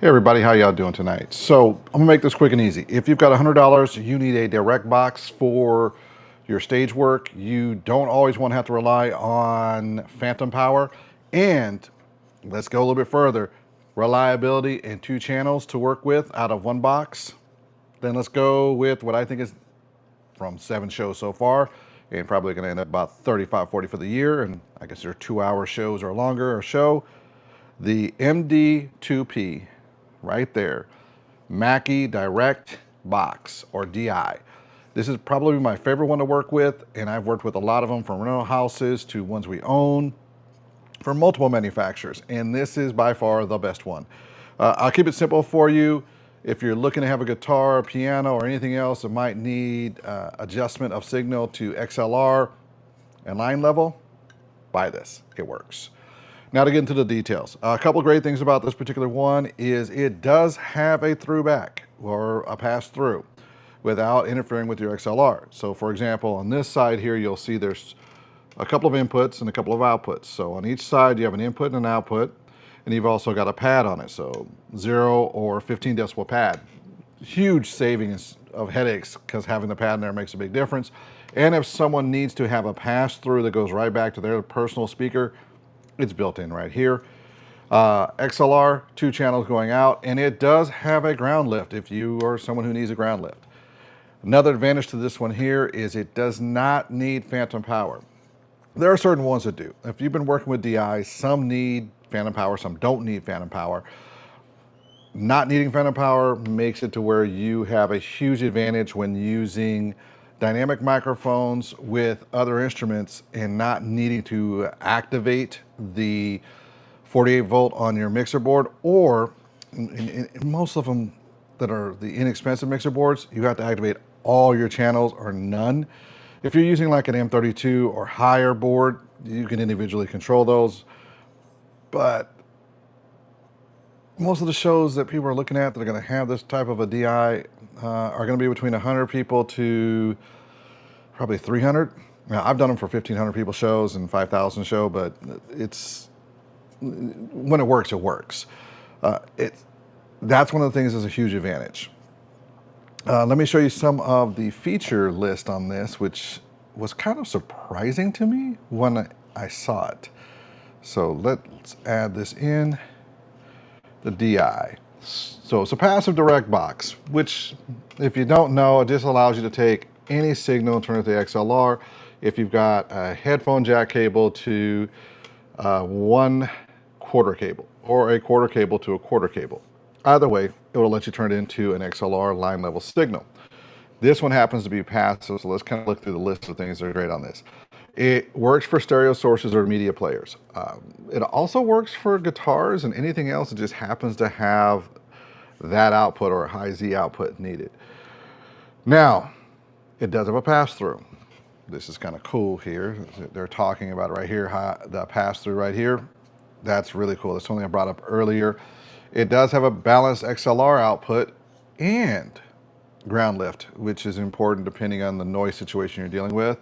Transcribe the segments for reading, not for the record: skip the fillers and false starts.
Hey everybody, how y'all doing tonight? So I'm gonna make this quick and easy. If you've got $100, you need a direct box for your stage work. You don't always want to have to rely on phantom power. And let's go a little bit further. Reliability and 2 channels to work with out of one box. Then let's go with what I think is from 7 shows so far, and probably gonna end up about 35, 40 for the year. And I guess they're 2-hour shows or longer a show. The MD2P right there, Mackie Direct Box, or DI. This is probably my favorite one to work with, and I've worked with a lot of them, from rental houses to ones we own, for multiple manufacturers, and this is by far the best one. I'll keep it simple for you. If you're looking to have a guitar, piano, or anything else that might need adjustment of signal to XLR and line level, buy this. It works. Now to get into the details. A couple great things about this particular one is it does have a through-back or a pass-through without interfering with your XLR. So for example, on this side here, you'll see there's a couple of inputs and a couple of outputs. So on each side, you have an input and an output, and you've also got a pad on it. So 0 or 15 decibel pad. Huge savings of headaches, because having the pad in there makes a big difference. And if someone needs to have a pass-through that goes right back to their personal speaker, it's built in right here. XLR, 2 channels going out, and it does have a ground lift if you are someone who needs a ground lift. Another advantage to this one here is it does not need phantom power. There are certain ones that do. If you've been working with DI, some need phantom power, some don't need phantom power. Not needing phantom power makes it to where you have a huge advantage when using dynamic microphones with other instruments and not needing to activate the 48 volt on your mixer board, or in most of them that are the inexpensive mixer boards, you have to activate all your channels or none. If you're using like an M32 or higher board, you can individually control those. But most of the shows that people are looking at that are going to have this type of a DI are going to be between 100 people to probably 300. Now, I've done them for 1,500 people shows and 5,000 show, but it's, when it works, it works. That's one of the things that's a huge advantage. Let me show you some of the feature list on this, which was kind of surprising to me when I saw it. So let's add this in. The DI. So it's a passive direct box, which, if you don't know, it just allows you to take any signal and turn it to XLR. If you've got a headphone jack cable to 1/4 cable, or a 1/4 cable to a 1/4 cable. Either way, it will let you turn it into an XLR line level signal. This one happens to be passive, so let's kind of look through the list of things that are great on this. It works for stereo sources or media players. It also works for guitars and anything else that just happens to have that output or a high Z output needed. Now, it does have a pass-through. This is kind of cool here. They're talking about it right here, the pass-through right here. That's really cool. That's something I brought up earlier. It does have a balanced XLR output and ground lift, which is important depending on the noise situation you're dealing with.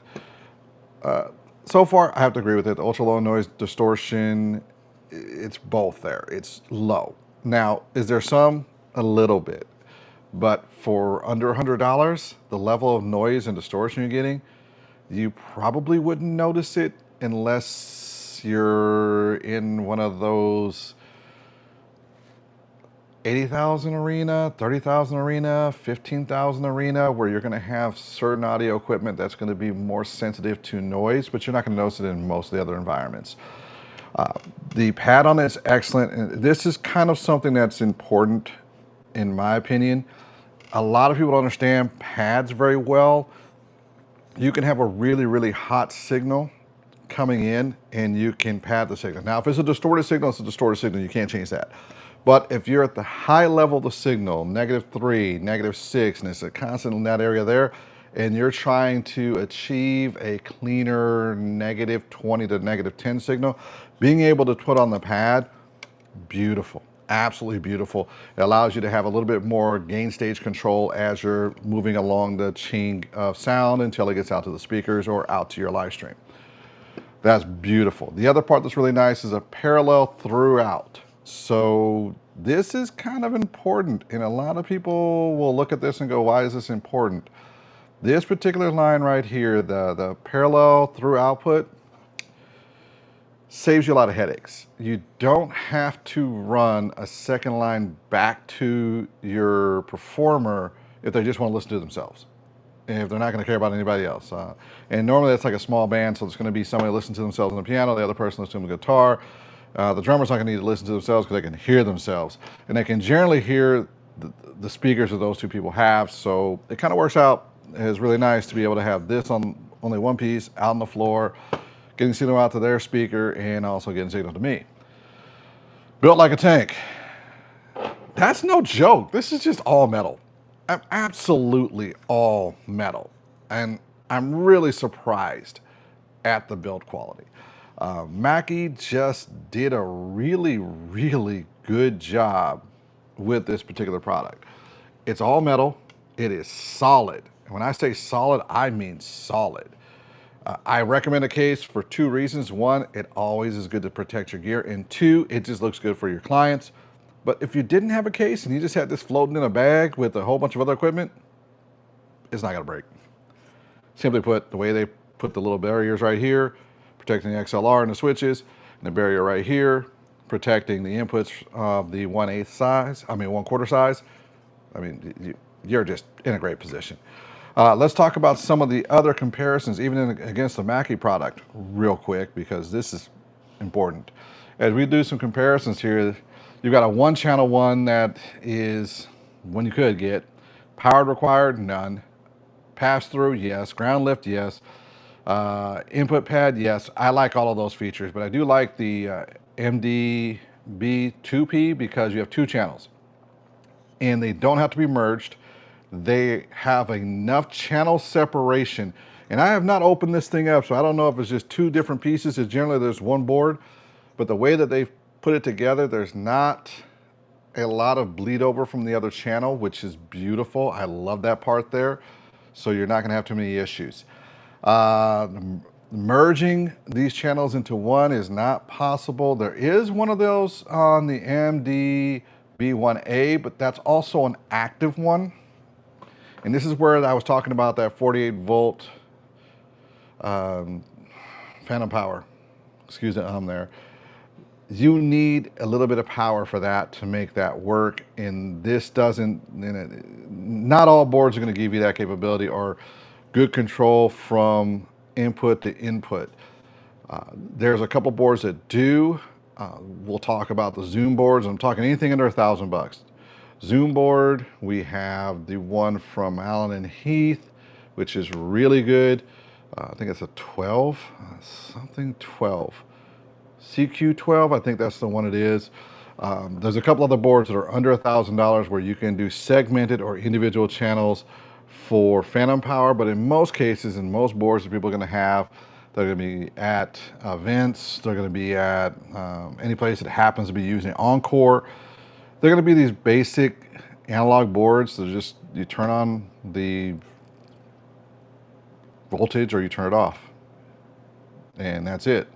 So far, I have to agree with it. The ultra low noise distortion, it's both there. It's low. Now, is there some? A little bit. But for under $100, the level of noise and distortion you're getting, you probably wouldn't notice it unless you're in one of those 80,000 arena, 30,000 arena, 15,000 arena, where you're going to have certain audio equipment that's going to be more sensitive to noise, but you're not going to notice it in most of the other environments. The pad on it is excellent, and this is kind of something that's important in my opinion. A lot of people don't understand pads very well. You can have a really, really hot signal coming in and you can pad the signal. Now, if it's a distorted signal, it's a distorted signal. You can't change that. But if you're at the high level of the signal, -3, -6, and it's a constant in that area there, and you're trying to achieve a cleaner -20 to -10 signal, being able to put on the pad, beautiful, absolutely beautiful. It allows you to have a little bit more gain stage control as you're moving along the chain of sound until it gets out to the speakers or out to your live stream. That's beautiful. The other part that's really nice is a parallel throughout. So This is kind of important, and a lot of people will look at this and go, why is this important? This particular line right here, the parallel through output, saves you a lot of headaches. You don't have to run a second line back to your performer if they just want to listen to themselves, and if they're not going to care about anybody else. And normally that's like a small band, so it's going to be somebody listening to themselves on the piano, the other person listening to the guitar. The drummer's not going to need to listen to themselves because they can hear themselves, and they can generally hear the speakers that those two people have. So it kind of works out. It's really nice to be able to have this on only one piece out on the floor, getting signal out to their speaker and also getting signal to me. Built like a tank. That's no joke. This is just all metal. Absolutely all metal. And I'm really surprised at the build quality. Mackie just did a really, really good job with this particular product. It's all metal. It is solid. And when I say solid, I mean solid. I recommend a case for two reasons. One, it always is good to protect your gear. And two, it just looks good for your clients. But if you didn't have a case and you just had this floating in a bag with a whole bunch of other equipment, it's not gonna break. Simply put, the way they put the little barriers right here, protecting the XLR and the switches, and the barrier right here, protecting the inputs of the 1/8 size, 1/4 size, you're just in a great position. Let's talk about some of the other comparisons, even against the Mackie product, real quick, because this is important. As we do some comparisons here, you've got a one channel one that is one you could get. Powered required, none. Pass through, yes. Ground lift, yes. Input pad, yes. I like all of those features, but I do like the MDB 2P because you have two channels and they don't have to be merged. They have enough channel separation. And I have not opened this thing up, so I don't know if it's just two different pieces. It's generally there's one board, but the way that they've put it together, there's not a lot of bleed over from the other channel, which is beautiful. I love that part there. So you're not gonna have too many issues. Uh, Merging these channels into one is not possible. There is one of those on the MDB1A, but that's also an active one. And this is where I was talking about that 48 volt phantom power. Excuse the there. You need a little bit of power for that to make that work. And this doesn't, not all boards are going to give you that capability or good control from input to input. There's a couple boards that do. We'll talk about the Zoom boards. I'm talking anything under $1,000. Zoom board, we have the one from Allen and Heath, which is really good. I think it's a 12, something 12. CQ12, I think that's the one it is. There's a couple other boards that are under $1,000 where you can do segmented or individual channels for phantom power, but in most cases, in most boards that people are gonna have, they're gonna be at events, they're gonna be at any place that happens to be using Encore. They're gonna be these basic analog boards that just, you turn on the voltage or you turn it off, and that's it.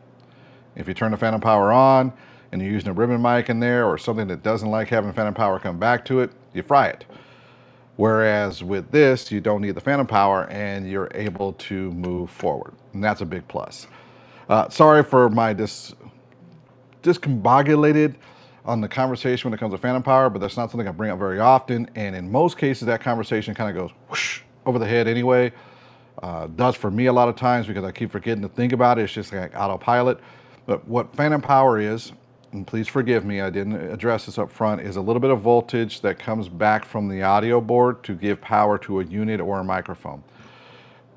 If you turn the phantom power on and you're using a ribbon mic in there or something that doesn't like having phantom power come back to it, you fry it. Whereas with this, you don't need the phantom power and you're able to move forward. And that's a big plus. Sorry for my discombobulated on the conversation when it comes to phantom power, but that's not something I bring up very often. And in most cases, that conversation kind of goes whoosh over the head anyway. Does for me a lot of times because I keep forgetting to think about it. It's just like autopilot. But what phantom power is, and please forgive me, I didn't address this up front, is a little bit of voltage that comes back from the audio board to give power to a unit or a microphone.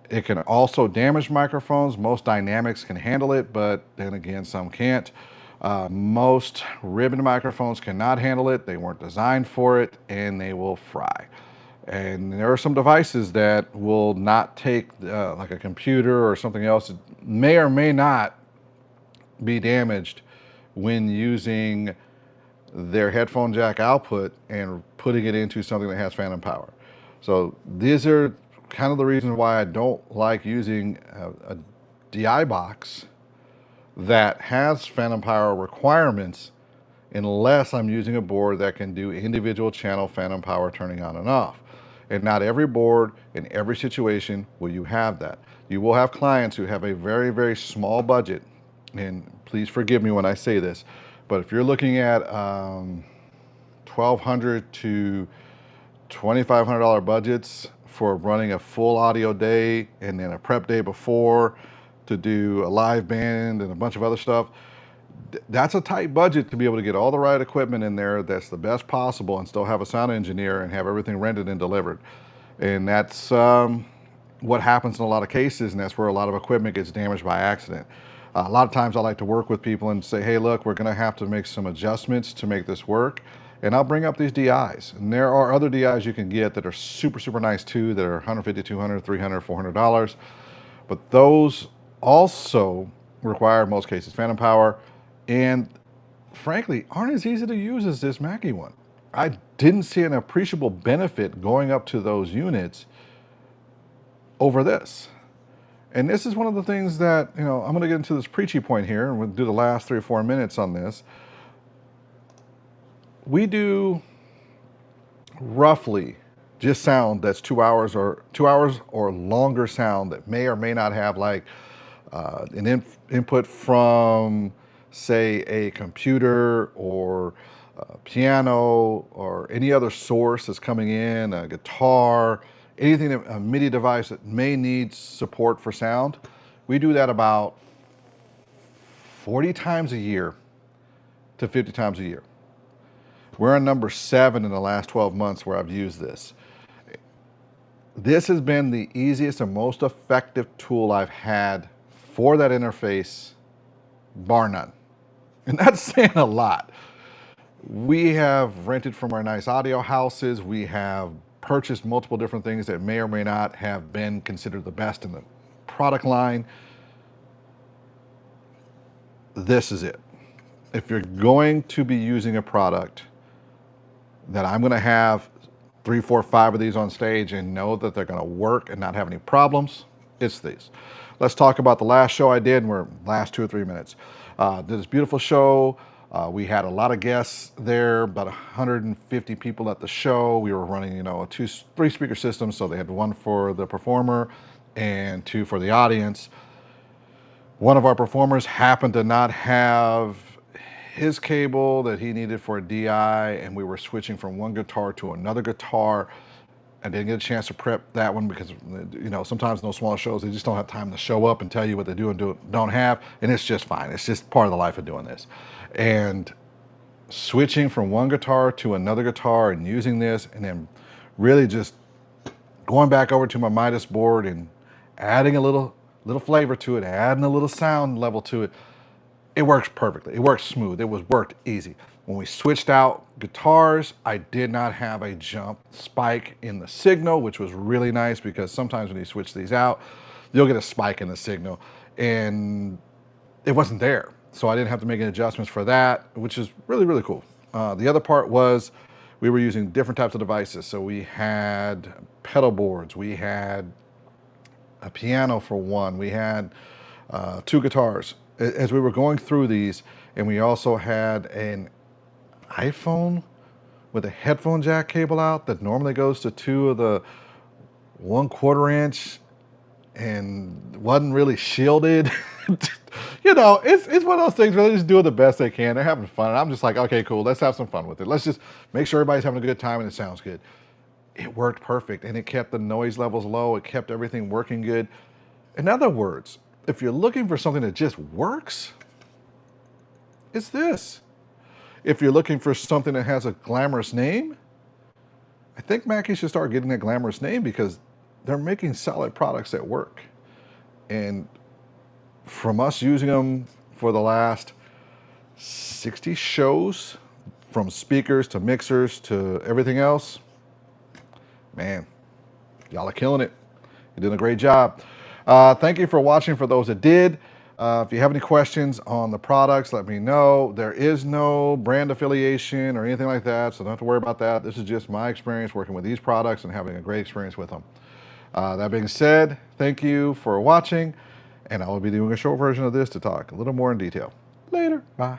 It can also damage microphones. Most dynamics can handle it, but then again, some can't. Most ribbon microphones cannot handle it. They weren't designed for it, and they will fry. And there are some devices that will not take, like a computer or something else, that may or may not be damaged when using their headphone jack output and putting it into something that has phantom power. So these are kind of the reasons why I don't like using a DI box that has phantom power requirements unless I'm using a board that can do individual channel phantom power turning on and off. And not every board in every situation will you have that. You will have clients who have a very, very small budget, and please forgive me when I say this, but if you're looking at $1,200 to $2,500 budgets for running a full audio day and then a prep day before to do a live band and a bunch of other stuff, that's a tight budget to be able to get all the right equipment in there that's the best possible and still have a sound engineer and have everything rented and delivered. And that's what happens in a lot of cases, and that's where a lot of equipment gets damaged by accident. A lot of times I like to work with people and say, hey, look, we're gonna have to make some adjustments to make this work. And I'll bring up these DIs. And there are other DIs you can get that are super, super nice too, that are $150, $200, $300, $400. But those also require, in most cases, phantom power, and frankly, aren't as easy to use as this Mackie one. I didn't see an appreciable benefit going up to those units over this. And this is one of the things that, I'm going to get into this preachy point here, and we'll do the last 3 or 4 minutes on this. We do roughly just sound that's 2 hours or longer sound that may or may not have like an input from, say, a computer or a piano or any other source that's coming in, a guitar, anything, a MIDI device that may need support for sound. We do that about 40 times a year to 50 times a year. We're on number 7 in the last 12 months where I've used this. This has been the easiest and most effective tool I've had for that interface, bar none. And that's saying a lot. We have rented from our nice audio houses. We have purchased multiple different things that may or may not have been considered the best in the product line. This is it. If you're going to be using a product that I'm going to have 3, 4, 5 of these on stage and know that they're going to work and not have any problems, it's these. Let's talk about the last show I did. We're last 2 or 3 minutes. Did this beautiful show. We had a lot of guests there, about 150 people at the show. We were running, a 3 speaker system, so they had 1 for the performer and 2 for the audience. One of our performers happened to not have his cable that he needed for a DI, and we were switching from one guitar to another guitar. I didn't get a chance to prep that one because, sometimes in those small shows, they just don't have time to show up and tell you what they do and don't have, and it's just fine. It's just part of the life of doing this. And switching from one guitar to another guitar and using this, and then really just going back over to my Midas board and adding a little flavor to it, adding a little sound level to it, it works perfectly. It works smooth. It worked easy. When we switched out guitars, I did not have a jump spike in the signal, which was really nice because sometimes when you switch these out, you'll get a spike in the signal, and it wasn't there. So I didn't have to make any adjustments for that, which is really, really cool. The other part was we were using different types of devices. So we had pedal boards, we had a piano for one, we had 2 guitars. As we were going through these, and we also had an iPhone with a headphone jack cable out that normally goes to 2 of the 1/4 inch and wasn't really shielded. It's one of those things where they're just doing the best they can. They're having fun. And I'm just like, okay, cool. Let's have some fun with it. Let's just make sure everybody's having a good time and it sounds good. It worked perfect, and it kept the noise levels low. It kept everything working good. In other words, if you're looking for something that just works, it's this. If you're looking for something that has a glamorous name, I think Mackie should start getting that glamorous name because they're making solid products that work. And from us using them for the last 60 shows, from speakers to mixers to everything else, man, y'all are killing it. You're doing a great job. Thank you for watching for those that did. If you have any questions on the products, let me know. There is no brand affiliation or anything like that, so don't have to worry about that. This is just my experience working with these products and having a great experience with them. That being said, thank you for watching, and I will be doing a short version of this to talk a little more in detail. Later. Bye.